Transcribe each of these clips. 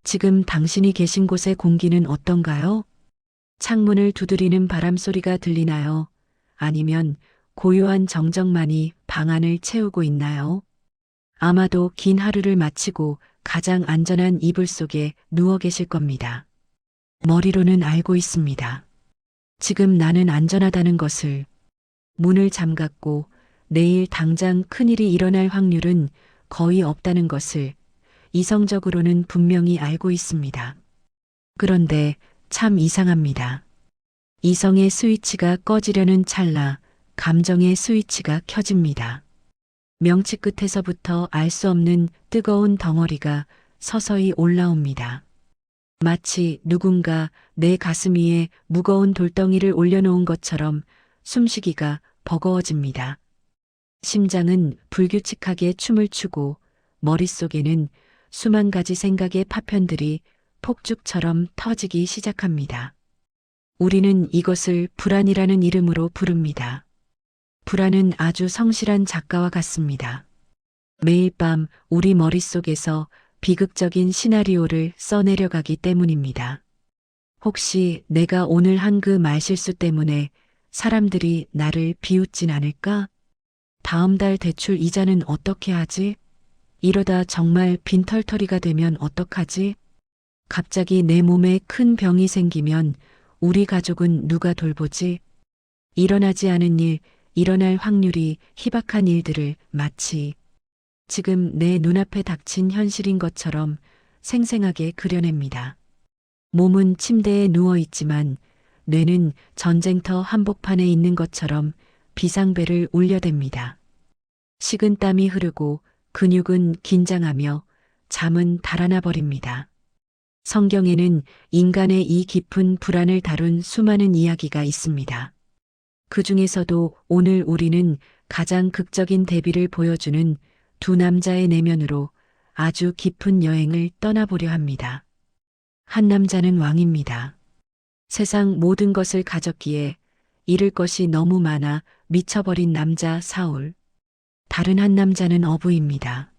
지금 당신이 계신 곳의 공기는 어떤가요? 창문을 두드리는 바람 소리가 들리나요? 아니면 고요한 정적만이 방 안을 채우고 있나요? 아마도 긴 하루를 마치고 가장 안전한 이불 속에 누워 계실 겁니다. 머리로는 알고 있습니다. 지금 나는 안전하다는 것을. 문을 잠갔고 내일 당장 큰일이 일어날 확률은 거의 없다는 것을 이성적으로는 분명히 알고 있습니다. 그런데 참 이상합니다. 이성의 스위치가 꺼지려는 찰나 감정의 스위치가 켜집니다. 명치 끝에서부터 알 수 없는 뜨거운 덩어리가 서서히 올라옵니다. 마치 누군가 내 가슴 위에 무거운 돌덩이를 올려놓은 것처럼 숨쉬기가 버거워집니다. 심장은 불규칙하게 춤을 추고 머릿속에는 수만 가지 생각의 파편들이 폭죽처럼 터지기 시작합니다. 우리는 이것을 불안이라는 이름으로 부릅니다. 불안은 아주 성실한 작가와 같습니다. 매일 밤 우리 머릿속에서 비극적인 시나리오를 써내려가기 때문입니다. 혹시 내가 오늘 한 그 말실수 때문에 사람들이 나를 비웃진 않을까? 다음 달 대출 이자는 어떻게 하지? 이러다 정말 빈털터리가 되면 어떡하지? 갑자기 내 몸에 큰 병이 생기면 우리 가족은 누가 돌보지? 일어나지 않은 일, 일어날 확률이 희박한 일들을 마치 지금 내 눈앞에 닥친 현실인 것처럼 생생하게 그려냅니다. 몸은 침대에 누워 있지만 뇌는 전쟁터 한복판에 있는 것처럼 비상벨을 울려댑니다. 식은땀이 흐르고 근육은 긴장하며 잠은 달아나 버립니다. 성경에는 인간의 이 깊은 불안을 다룬 수많은 이야기가 있습니다. 그 중에서도 오늘 우리는 가장 극적인 대비를 보여주는 두 남자의 내면으로 아주 깊은 여행을 떠나보려 합니다. 한 남자는 왕입니다. 세상 모든 것을 가졌기에 잃을 것이 너무 많아 미쳐버린 남자 사울. 다른 한 남자는 어부입니다.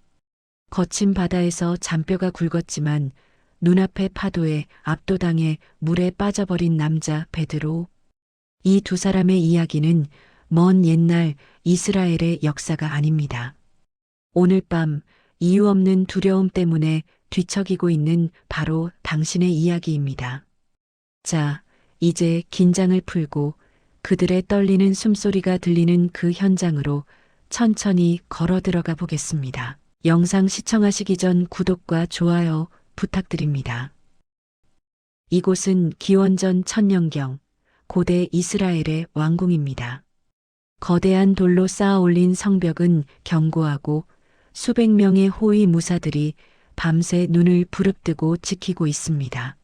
거친 바다에서 잔뼈가 굵었지만 눈앞의 파도에 압도당해 물에 빠져버린 남자 베드로. 이 두 사람의 이야기는 먼 옛날 이스라엘의 역사가 아닙니다. 오늘 밤 이유 없는 두려움 때문에 뒤척이고 있는 바로 당신의 이야기입니다. 자, 이제 긴장을 풀고 그들의 떨리는 숨소리가 들리는 그 현장으로 천천히 걸어 들어가 보겠습니다. 영상 시청하시기 전 구독과 좋아요 부탁드립니다. 이곳은 기원전 1000년경 고대 이스라엘의 왕궁입니다. 거대한 돌로 쌓아 올린 성벽은 견고하고 수백 명의 호위 무사들이 밤새 눈을 부릅뜨고 지키고 있습니다.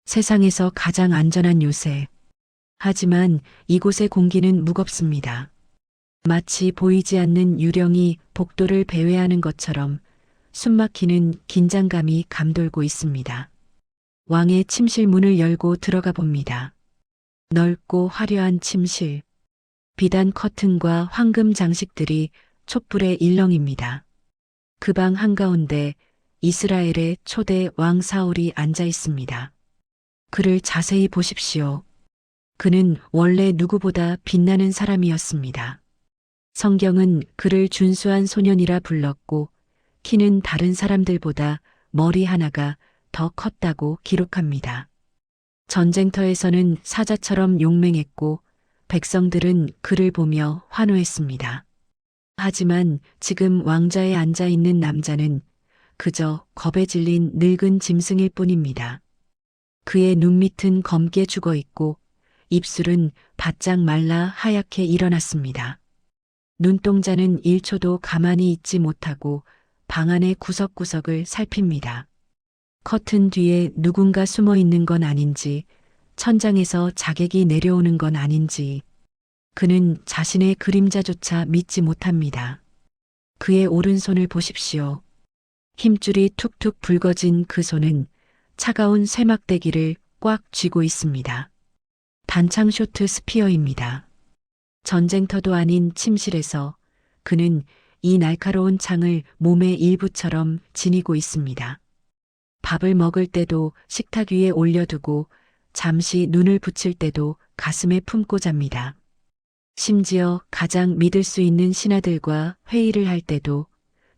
세상에서 가장 안전한 요새. 하지만 이곳의 공기는 무겁습니다. 마치 보이지 않는 유령이 복도를 배회하는 것처럼 숨막히는 긴장감이 감돌고 있습니다. 왕의 침실 문을 열고 들어가 봅니다. 넓고 화려한 침실. 비단 커튼과 황금 장식들이 촛불의 일렁입니다. 그 방 한가운데 이스라엘의 초대 왕 사울이 앉아 있습니다. 그를 자세히 보십시오. 그는 원래 누구보다 빛나는 사람이었습니다. 성경은 그를 준수한 소년이라 불렀고 키는 다른 사람들보다 머리 하나가 더 컸다고 기록합니다. 전쟁터에서는 사자처럼 용맹했고 백성들은 그를 보며 환호했습니다. 하지만 지금 왕자에 앉아 있는 남자는 그저 겁에 질린 늙은 짐승일 뿐입니다. 그의 눈밑은 검게 죽어 있고 입술은 바짝 말라 하얗게 일어났습니다. 눈동자는 1초도 가만히 있지 못하고 방 안의 구석구석을 살핍니다. 커튼 뒤에 누군가 숨어 있는 건 아닌지, 천장에서 자객이 내려오는 건 아닌지, 그는 자신의 그림자조차 믿지 못합니다. 그의 오른손을 보십시오. 힘줄이 툭툭 붉어진 그 손은 차가운 쇠막대기를 꽉 쥐고 있습니다. 단창 쇼트 스피어입니다. 전쟁터도 아닌 침실에서 그는 이 날카로운 창을 몸의 일부처럼 지니고 있습니다. 밥을 먹을 때도 식탁 위에 올려두고 잠시 눈을 붙일 때도 가슴에 품고 잡니다. 심지어 가장 믿을 수 있는 신하들과 회의를 할 때도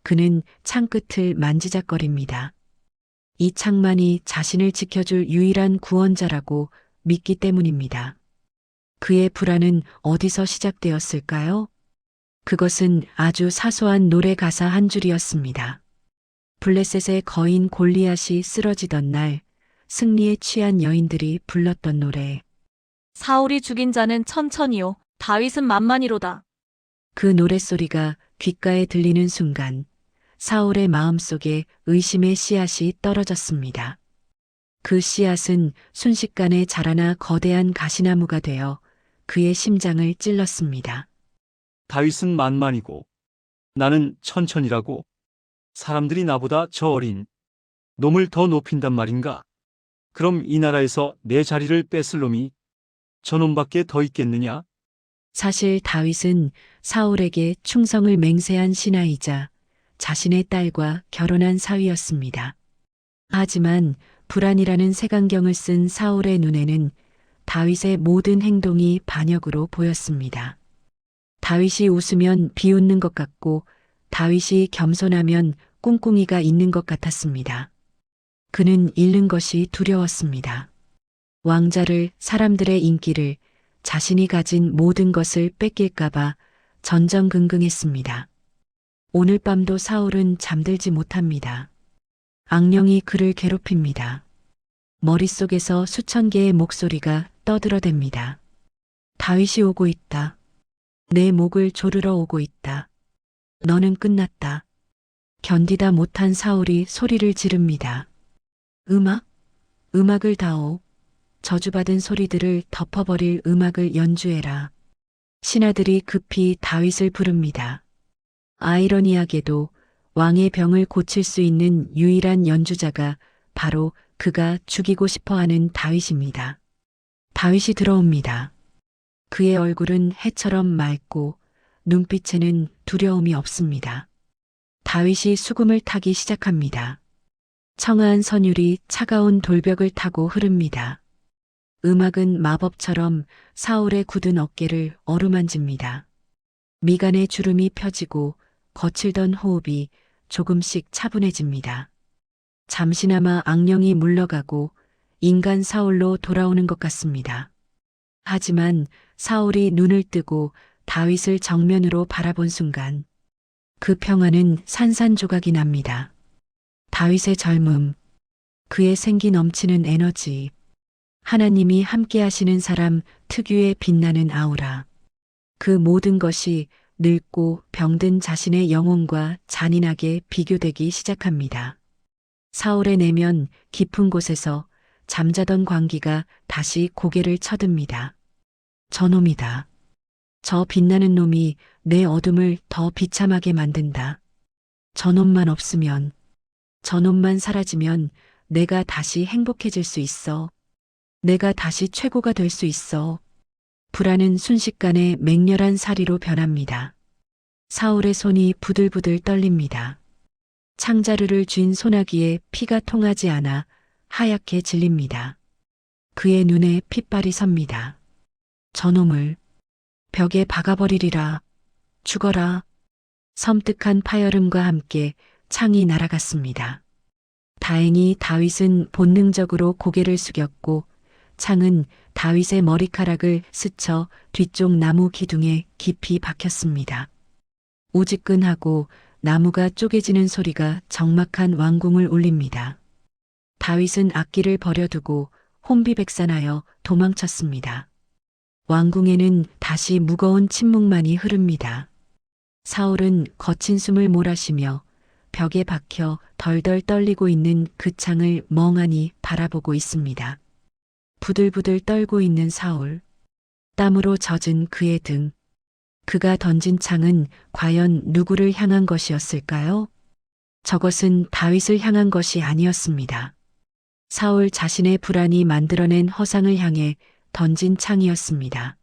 그는 창끝을 만지작거립니다. 이 창만이 자신을 지켜줄 유일한 구원자라고 믿기 때문입니다. 그의 불안은 어디서 시작되었을까요? 그것은 아주 사소한 노래 가사 한 줄이었습니다. 블레셋의 거인 골리앗이 쓰러지던 날 승리에 취한 여인들이 불렀던 노래. 사울이 죽인 자는 천천히요, 다윗은 만만히로다. 그 노랫소리가 귓가에 들리는 순간 사울의 마음속에 의심의 씨앗이 떨어졌습니다. 그 씨앗은 순식간에 자라나 거대한 가시나무가 되어 그의 심장을 찔렀습니다. 다윗은 만만이고 나는 천천이라고. 사람들이 나보다 저 어린 놈을 더 높인단 말인가? 그럼 이 나라에서 내 자리를 뺏을 놈이 저 놈밖에 더 있겠느냐? 사실 다윗은 사울에게 충성을 맹세한 신하이자 자신의 딸과 결혼한 사위였습니다. 하지만 불안이라는 색안경을 쓴 사울의 눈에는 다윗의 모든 행동이 반역으로 보였습니다. 다윗이 웃으면 비웃는 것 같고 다윗이 겸손하면 꿍꿍이가 있는 것 같았습니다. 그는 잃는 것이 두려웠습니다. 왕자를, 사람들의 인기를, 자신이 가진 모든 것을 뺏길까봐 전전긍긍했습니다. 오늘 밤도 사울은 잠들지 못합니다. 악령이 그를 괴롭힙니다. 머릿속에서 수천 개의 목소리가 떠들어댑니다. 다윗이 오고 있다. 내 목을 조르러 오고 있다. 너는 끝났다. 견디다 못한 사울이 소리를 지릅니다. 음악을 다오. 저주받은 소리들을 덮어버릴 음악을 연주해라. 신하들이 급히 다윗을 부릅니다. 아이러니하게도 왕의 병을 고칠 수 있는 유일한 연주자가 바로 그가 죽이고 싶어하는 다윗입니다. 다윗이 들어옵니다. 그의 얼굴은 해처럼 맑고 눈빛에는 두려움이 없습니다. 다윗이 수금을 타기 시작합니다. 청아한 선율이 차가운 돌벽을 타고 흐릅니다. 음악은 마법처럼 사울의 굳은 어깨를 어루만집니다. 미간의 주름이 펴지고 거칠던 호흡이 조금씩 차분해집니다. 잠시나마 악령이 물러가고 인간 사울로 돌아오는 것 같습니다. 하지만 사울이 눈을 뜨고 다윗을 정면으로 바라본 순간 그 평화는 산산조각이 납니다. 다윗의 젊음, 그의 생기 넘치는 에너지, 하나님이 함께 하시는 사람 특유의 빛나는 아우라. 그 모든 것이 늙고 병든 자신의 영혼과 잔인하게 비교되기 시작합니다. 사울의 내면 깊은 곳에서 잠자던 광기가 다시 고개를 쳐듭니다. 저놈이다. 저 빛나는 놈이 내 어둠을 더 비참하게 만든다. 저놈만 없으면, 저놈만 사라지면 내가 다시 행복해질 수 있어. 내가 다시 최고가 될 수 있어. 불안은 순식간에 맹렬한 사리로 변합니다. 사울의 손이 부들부들 떨립니다. 창자루를 쥔 소나기에 피가 통하지 않아 하얗게 질립니다. 그의 눈에 핏발이 섭니다. 저놈을 벽에 박아버리리라. 죽어라. 섬뜩한 파열음과 함께 창이 날아갔습니다. 다행히 다윗은 본능적으로 고개를 숙였고 창은 다윗의 머리카락을 스쳐 뒤쪽 나무 기둥에 깊이 박혔습니다. 우지끈하고 나무가 쪼개지는 소리가 적막한 왕궁을 울립니다. 다윗은 악기를 버려두고 혼비백산하여 도망쳤습니다. 왕궁에는 다시 무거운 침묵만이 흐릅니다. 사울은 거친 숨을 몰아쉬며 벽에 박혀 덜덜 떨리고 있는 그 창을 멍하니 바라보고 있습니다. 부들부들 떨고 있는 사울, 땀으로 젖은 그의 등. 그가 던진 창은 과연 누구를 향한 것이었을까요? 저것은 다윗을 향한 것이 아니었습니다. 사울 자신의 불안이 만들어낸 허상을 향해 던진 창이었습니다.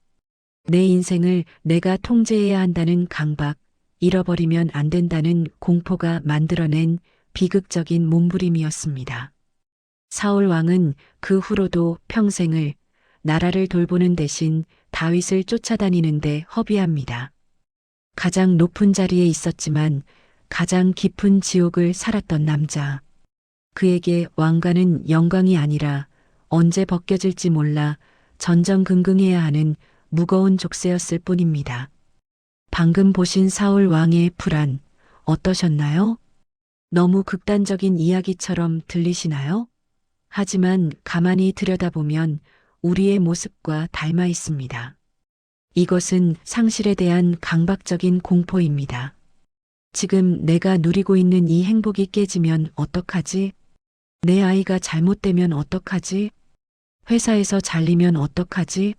내 인생을 내가 통제해야 한다는 강박, 잃어버리면 안 된다는 공포가 만들어낸 비극적인 몸부림이었습니다. 사울 왕은 그 후로도 평생을 나라를 돌보는 대신 다윗을 쫓아다니는데 허비합니다. 가장 높은 자리에 있었지만 가장 깊은 지옥을 살았던 남자. 그에게 왕관은 영광이 아니라 언제 벗겨질지 몰라 전전긍긍해야 하는 무거운 족쇄였을 뿐입니다. 방금 보신 사울 왕의 불안 어떠셨나요? 너무 극단적인 이야기처럼 들리시나요? 하지만 가만히 들여다보면 우리의 모습과 닮아 있습니다. 이것은 상실에 대한 강박적인 공포입니다. 지금 내가 누리고 있는 이 행복이 깨지면 어떡하지? 내 아이가 잘못되면 어떡하지? 회사에서 잘리면 어떡하지?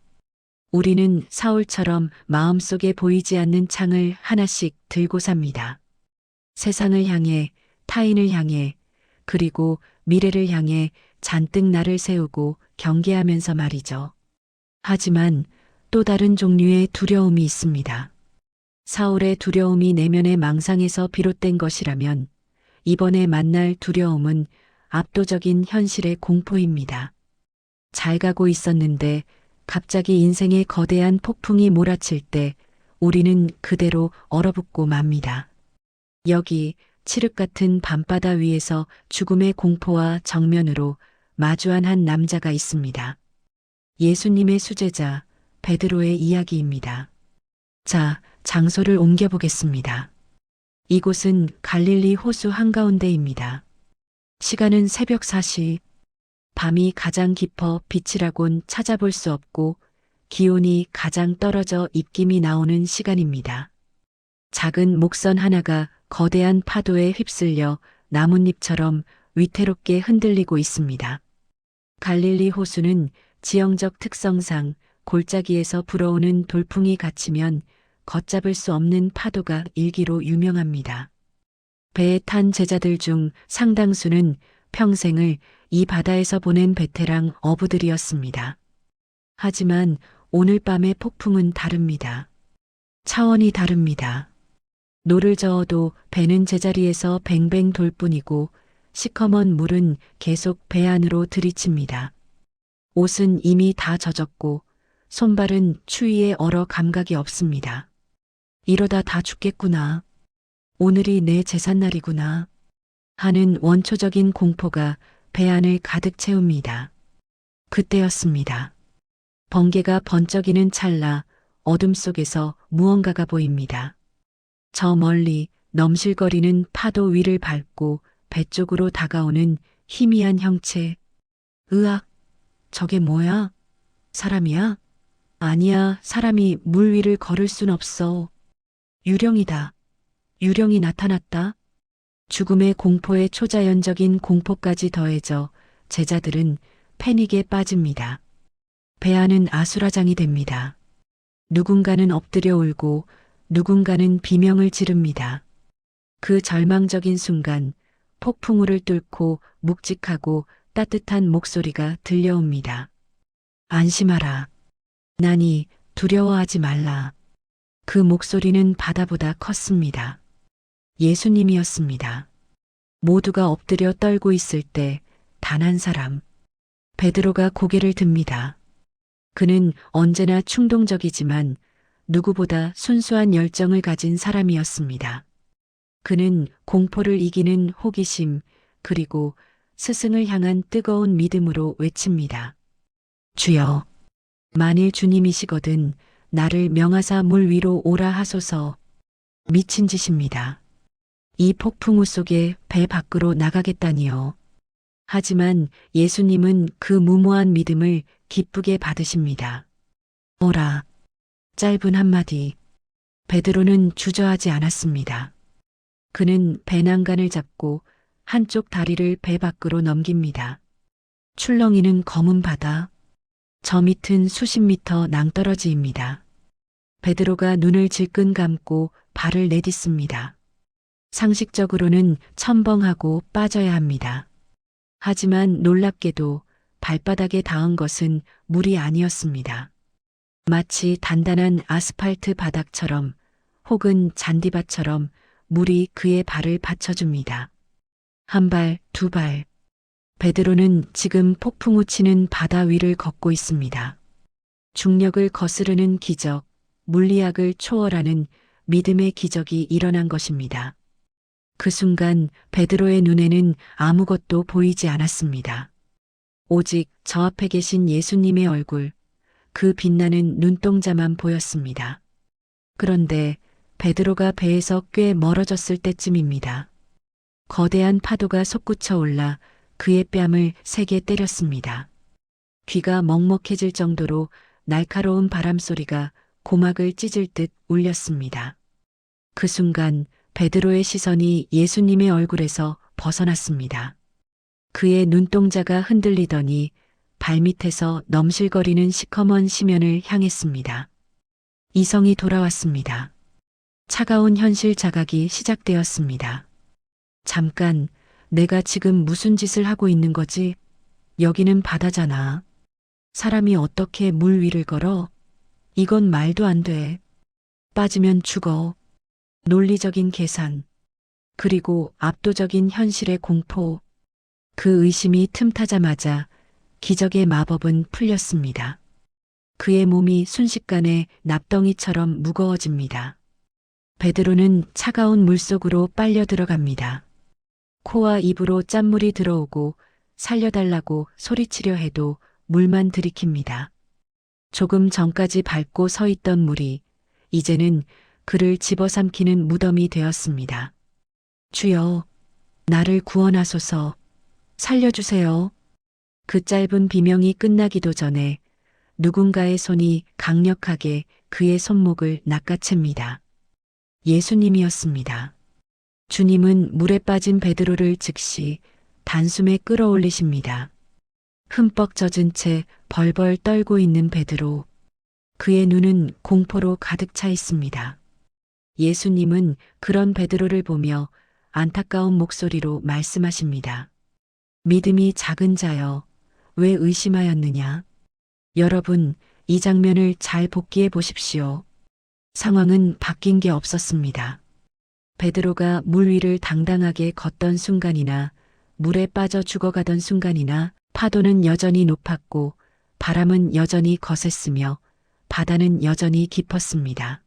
우리는 사울처럼 마음속에 보이지 않는 창을 하나씩 들고 삽니다. 세상을 향해, 타인을 향해, 그리고 미래를 향해 잔뜩 나를 세우고 경계하면서 말이죠. 하지만 또 다른 종류의 두려움이 있습니다. 사울의 두려움이 내면의 망상에서 비롯된 것이라면 이번에 만날 두려움은 압도적인 현실의 공포입니다. 잘 가고 있었는데 갑자기 인생의 거대한 폭풍이 몰아칠 때 우리는 그대로 얼어붙고 맙니다. 여기 칠흑 같은 밤바다 위에서 죽음의 공포와 정면으로 마주한 한 남자가 있습니다. 예수님의 수제자 베드로의 이야기입니다. 자, 장소를 옮겨보겠습니다. 이곳은 갈릴리 호수 한가운데입니다. 시간은 새벽 4시, 밤이 가장 깊어 빛이라곤 찾아볼 수 없고 기온이 가장 떨어져 입김이 나오는 시간입니다. 작은 목선 하나가 거대한 파도에 휩쓸려 나뭇잎처럼 위태롭게 흔들리고 있습니다. 갈릴리 호수는 지형적 특성상 골짜기에서 불어오는 돌풍이 갇히면 걷잡을 수 없는 파도가 일기로 유명합니다. 배에 탄 제자들 중 상당수는 평생을 이 바다에서 보낸 베테랑 어부들이었습니다. 하지만 오늘 밤의 폭풍은 다릅니다. 차원이 다릅니다. 노를 저어도 배는 제자리에서 뱅뱅 돌 뿐이고 시커먼 물은 계속 배 안으로 들이칩니다. 옷은 이미 다 젖었고 손발은 추위에 얼어 감각이 없습니다. 이러다 다 죽겠구나. 오늘이 내 제삿날이구나. 하는 원초적인 공포가 배 안을 가득 채웁니다. 그때였습니다. 번개가 번쩍이는 찰나 어둠 속에서 무언가가 보입니다. 저 멀리 넘실거리는 파도 위를 밟고 배 쪽으로 다가오는 희미한 형체. 으악, 저게 뭐야? 사람이야? 아니야, 사람이 물 위를 걸을 순 없어. 유령이다. 유령이 나타났다. 죽음의 공포에 초자연적인 공포까지 더해져 제자들은 패닉에 빠집니다. 배 안은 아수라장이 됩니다. 누군가는 엎드려 울고 누군가는 비명을 지릅니다. 그 절망적인 순간 폭풍우를 뚫고 묵직하고 따뜻한 목소리가 들려옵니다. 안심하라. 나니 두려워하지 말라. 그 목소리는 바다보다 컸습니다. 예수님이었습니다. 모두가 엎드려 떨고 있을 때 단 한 사람, 베드로가 고개를 듭니다. 그는 언제나 충동적이지만 누구보다 순수한 열정을 가진 사람이었습니다. 그는 공포를 이기는 호기심 그리고 스승을 향한 뜨거운 믿음으로 외칩니다. 주여, 만일 주님이시거든 나를 명하사 물 위로 오라 하소서. 미친 짓입니다. 이 폭풍우 속에 배 밖으로 나가겠다니요. 하지만 예수님은 그 무모한 믿음을 기쁘게 받으십니다. 오라. 짧은 한마디. 베드로는 주저하지 않았습니다. 그는 배난간을 잡고 한쪽 다리를 배 밖으로 넘깁니다. 출렁이는 검은 바다. 저 밑은 수십 미터 낭떠러지입니다. 베드로가 눈을 질끈 감고 발을 내딛습니다. 상식적으로는 첨벙하고 빠져야 합니다. 하지만 놀랍게도 발바닥에 닿은 것은 물이 아니었습니다. 마치 단단한 아스팔트 바닥처럼 혹은 잔디밭처럼 물이 그의 발을 받쳐줍니다. 한 발, 두 발. 베드로는 지금 폭풍우 치는 바다 위를 걷고 있습니다. 중력을 거스르는 기적, 물리학을 초월하는 믿음의 기적이 일어난 것입니다. 그 순간 베드로의 눈에는 아무것도 보이지 않았습니다. 오직 저 앞에 계신 예수님의 얼굴, 그 빛나는 눈동자만 보였습니다. 그런데 베드로가 배에서 꽤 멀어졌을 때쯤입니다. 거대한 파도가 솟구쳐 올라 그의 뺨을 세게 때렸습니다. 귀가 먹먹해질 정도로 날카로운 바람소리가 고막을 찢을 듯 울렸습니다. 그 순간 베드로의 시선이 예수님의 얼굴에서 벗어났습니다. 그의 눈동자가 흔들리더니 발밑에서 넘실거리는 시커먼 심연을 향했습니다. 이성이 돌아왔습니다. 차가운 현실 자각이 시작되었습니다. 잠깐, 내가 지금 무슨 짓을 하고 있는 거지? 여기는 바다잖아. 사람이 어떻게 물 위를 걸어? 이건 말도 안 돼. 빠지면 죽어. 논리적인 계산. 그리고 압도적인 현실의 공포. 그 의심이 틈타자마자 기적의 마법은 풀렸습니다. 그의 몸이 순식간에 납덩이처럼 무거워집니다. 베드로는 차가운 물속으로 빨려 들어갑니다. 코와 입으로 짠물이 들어오고 살려달라고 소리치려 해도 물만 들이킵니다. 조금 전까지 밟고 서 있던 물이 이제는 그를 집어삼키는 무덤이 되었습니다. 주여, 나를 구원하소서, 살려주세요. 그 짧은 비명이 끝나기도 전에 누군가의 손이 강력하게 그의 손목을 낚아챕니다. 예수님이었습니다. 주님은 물에 빠진 베드로를 즉시 단숨에 끌어올리십니다. 흠뻑 젖은 채 벌벌 떨고 있는 베드로. 그의 눈은 공포로 가득 차 있습니다. 예수님은 그런 베드로를 보며 안타까운 목소리로 말씀하십니다. 믿음이 작은 자여, 왜 의심하였느냐? 여러분, 이 장면을 잘 복기해 보십시오. 상황은 바뀐 게 없었습니다. 베드로가 물 위를 당당하게 걷던 순간이나 물에 빠져 죽어가던 순간이나 파도는 여전히 높았고 바람은 여전히 거셌으며 바다는 여전히 깊었습니다.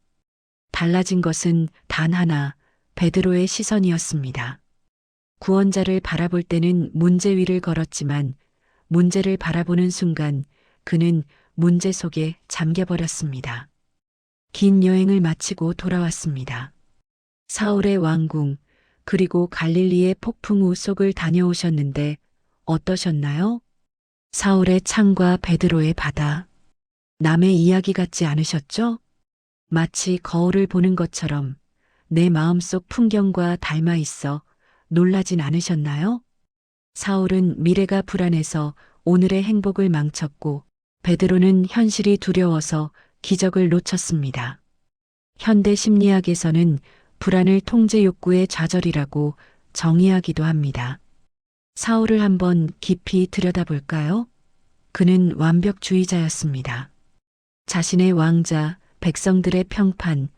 달라진 것은 단 하나, 베드로의 시선이었습니다. 구원자를 바라볼 때는 문제 위를 걸었지만 문제를 바라보는 순간 그는 문제 속에 잠겨버렸습니다. 긴 여행을 마치고 돌아왔습니다. 사울의 왕궁, 그리고 갈릴리의 폭풍우 속을 다녀오셨는데 어떠셨나요? 사울의 창과 베드로의 바다. 남의 이야기 같지 않으셨죠? 마치 거울을 보는 것처럼 내 마음속 풍경과 닮아 있어 놀라진 않으셨나요? 사울은 미래가 불안해서 오늘의 행복을 망쳤고 베드로는 현실이 두려워서 기적을 놓쳤습니다. 현대 심리학에서는 불안을 통제 욕구의 좌절이라고 정의하기도 합니다. 사울을 한번 깊이 들여다볼까요? 그는 완벽주의자였습니다. 자신의 왕자, 백성들의 평판,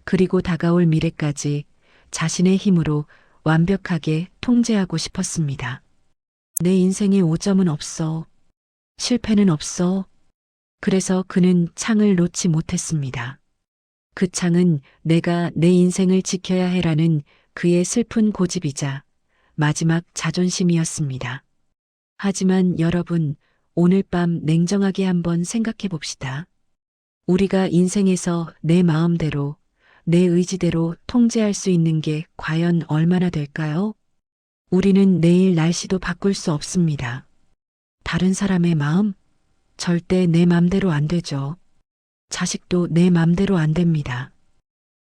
그리고 다가올 미래까지 자신의 힘으로 완벽하게 통제하고 싶었습니다. 내 인생에 오점은 없어. 실패는 없어. 그래서 그는 창을 놓지 못했습니다. 그 창은 내가 내 인생을 지켜야 해라는 그의 슬픈 고집이자 마지막 자존심이었습니다. 하지만 여러분, 오늘 밤 냉정하게 한번 생각해 봅시다. 우리가 인생에서 내 마음대로, 내 의지대로 통제할 수 있는 게 과연 얼마나 될까요? 우리는 내일 날씨도 바꿀 수 없습니다. 다른 사람의 마음? 절대 내 맘대로 안 되죠. 자식도 내 맘대로 안 됩니다.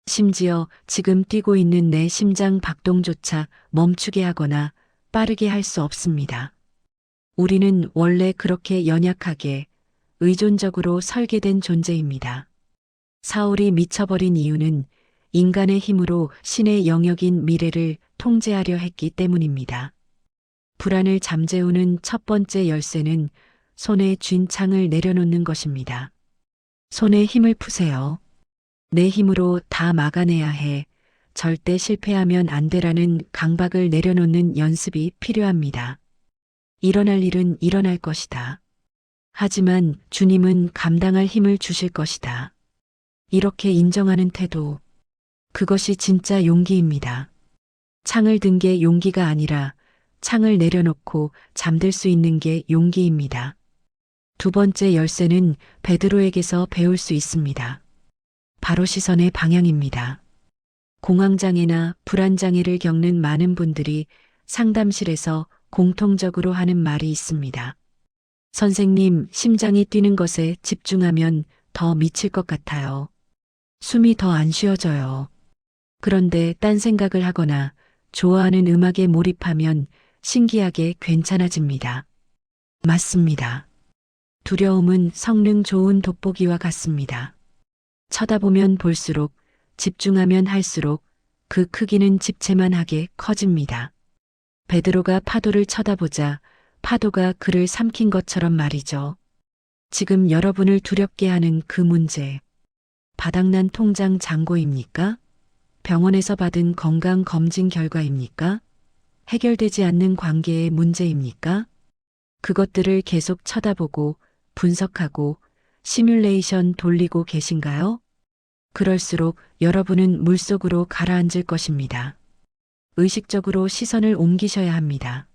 심지어 지금 뛰고 있는 내 심장 박동조차 멈추게 하거나 빠르게 할 수 없습니다. 우리는 원래 그렇게 연약하게 의존적으로 설계된 존재입니다. 사울이 미쳐버린 이유는 인간의 힘으로 신의 영역인 미래를 통제하려 했기 때문입니다. 불안을 잠재우는 첫 번째 열쇠는 손에 쥔 창을 내려놓는 것입니다. 손에 힘을 푸세요. 내 힘으로 다 막아내야 해. 절대 실패하면 안 되라는 강박을 내려놓는 연습이 필요합니다. 일어날 일은 일어날 것이다. 하지만 주님은 감당할 힘을 주실 것이다. 이렇게 인정하는 태도, 그것이 진짜 용기입니다. 창을 든 게 용기가 아니라 창을 내려놓고 잠들 수 있는 게 용기입니다. 두 번째 열쇠는 베드로에게서 배울 수 있습니다. 바로 시선의 방향입니다. 공황장애나 불안장애를 겪는 많은 분들이 상담실에서 공통적으로 하는 말이 있습니다. 선생님, 심장이 뛰는 것에 집중하면 더 미칠 것 같아요. 숨이 더 안 쉬어져요. 그런데 딴 생각을 하거나 좋아하는 음악에 몰입하면 신기하게 괜찮아집니다. 맞습니다. 두려움은 성능 좋은 돋보기와 같습니다. 쳐다보면 볼수록, 집중하면 할수록 그 크기는 집채만 하게 커집니다. 베드로가 파도를 쳐다보자 파도가 그를 삼킨 것처럼 말이죠. 지금 여러분을 두렵게 하는 그 문제, 바닥난 통장 잔고입니까? 병원에서 받은 건강검진 결과입니까? 해결되지 않는 관계의 문제입니까? 그것들을 계속 쳐다보고 분석하고 시뮬레이션 돌리고 계신가요? 그럴수록 여러분은 물속으로 가라앉을 것입니다. 의식적으로 시선을 옮기셔야 합니다.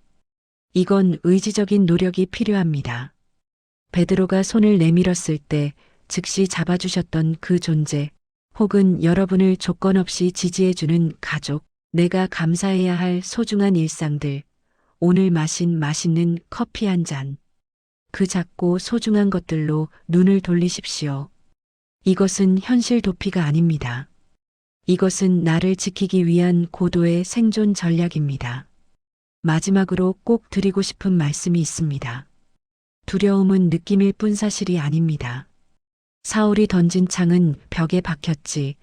이건 의지적인 노력이 필요합니다. 베드로가 손을 내밀었을 때 즉시 잡아주셨던 그 존재, 혹은 여러분을 조건 없이 지지해주는 가족, 내가 감사해야 할 소중한 일상들, 오늘 마신 맛있는 커피 한 잔. 그 작고 소중한 것들로 눈을 돌리십시오. 이것은 현실 도피가 아닙니다. 이것은 나를 지키기 위한 고도의 생존 전략입니다. 마지막으로 꼭 드리고 싶은 말씀이 있습니다. 두려움은 느낌일 뿐 사실이 아닙니다. 사울이 던진 창은 벽에 박혔지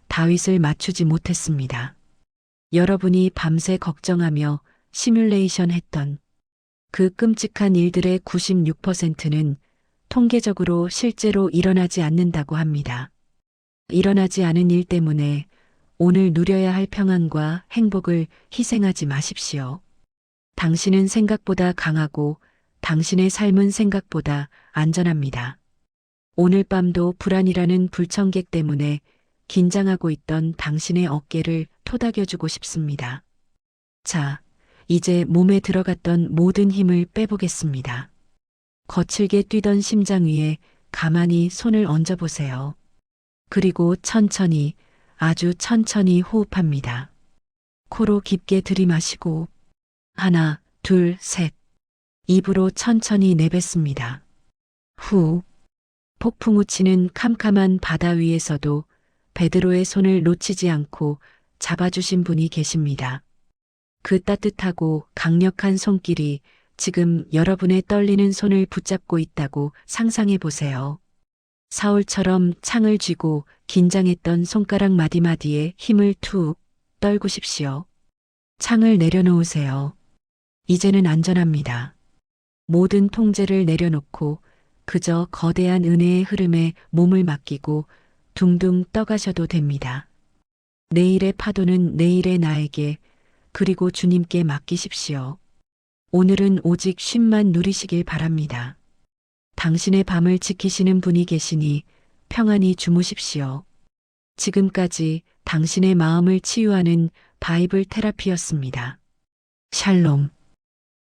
다윗을 맞추지 못했습니다. 여러분이 밤새 걱정하며 시뮬레이션 했던 그 끔찍한 일들의 96%는 통계적으로 실제로 일어나지 않는다고 합니다. 일어나지 않은 일 때문에 오늘 누려야 할 평안과 행복을 희생하지 마십시오. 당신은 생각보다 강하고 당신의 삶은 생각보다 안전합니다. 오늘 밤도 불안이라는 불청객 때문에 긴장하고 있던 당신의 어깨를 토닥여주고 싶습니다. 자, 이제 몸에 들어갔던 모든 힘을 빼보겠습니다. 거칠게 뛰던 심장 위에 가만히 손을 얹어보세요. 그리고 천천히, 아주 천천히 호흡합니다. 코로 깊게 들이마시고 하나, 둘, 셋. 입으로 천천히 내뱉습니다. 후. 폭풍 우치는 캄캄한 바다 위에서도 베드로의 손을 놓치지 않고 잡아주신 분이 계십니다. 그 따뜻하고 강력한 손길이 지금 여러분의 떨리는 손을 붙잡고 있다고 상상해 보세요. 사울처럼 창을 쥐고 긴장했던 손가락 마디마디에 힘을 툭 떨구십시오. 창을 내려놓으세요. 이제는 안전합니다. 모든 통제를 내려놓고 그저 거대한 은혜의 흐름에 몸을 맡기고 둥둥 떠가셔도 됩니다. 내일의 파도는 내일의 나에게 그리고 주님께 맡기십시오. 오늘은 오직 쉼만 누리시길 바랍니다. 당신의 밤을 지키시는 분이 계시니 평안히 주무십시오. 지금까지 당신의 마음을 치유하는 바이블 테라피였습니다. 샬롬.